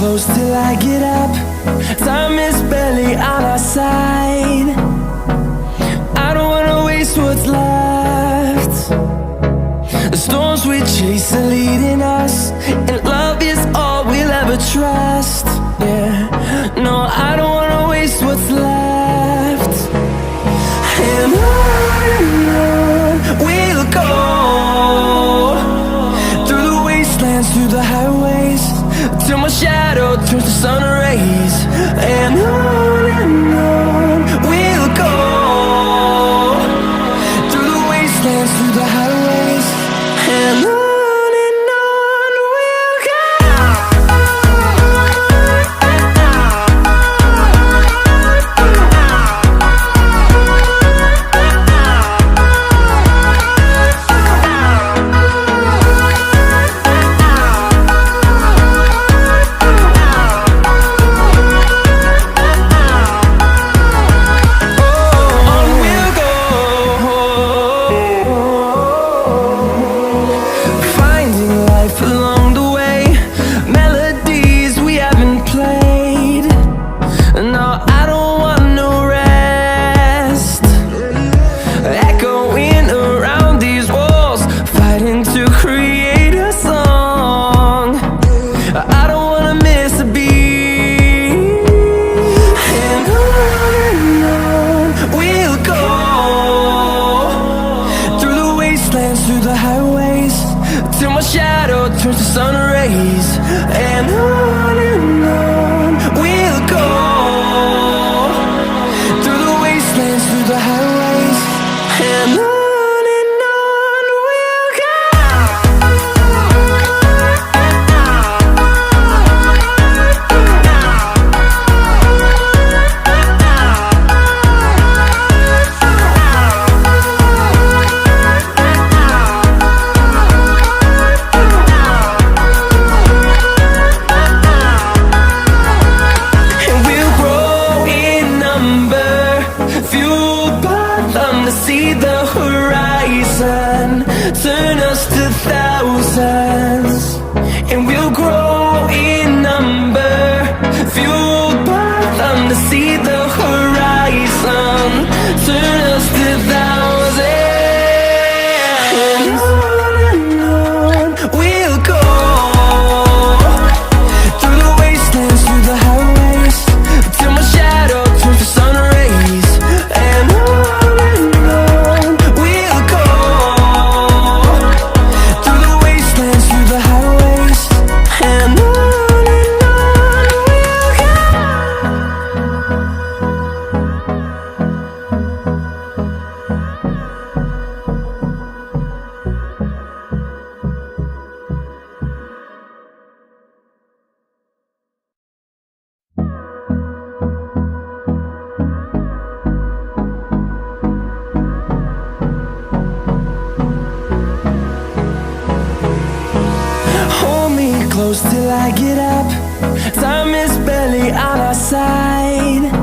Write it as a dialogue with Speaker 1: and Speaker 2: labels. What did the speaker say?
Speaker 1: close till I get up. Time is barely on our side. I don't wanna waste what's left. The storms we chase are leading us, and love is all we'll ever trust. Yeah, no, I don't wanna waste what's left. And on we'll go, through the wastelands, through the highways, till my shadow turns to sun rays. And on we'll go, through the wastelands, through the highways, and on we'll go. Through the highways, till my shadow turns to sun rays. And on we'll go, through the wastelands, through the highways, and on we'll go. See the horizon, turn us to thousands, and we'll grow in number, fueled by them. To see the horizon, turn us to thousands, and on we'll go, through the wastelands, through the highways, till my shadow turns to sun rays. And close till I get up. Time is barely on our side.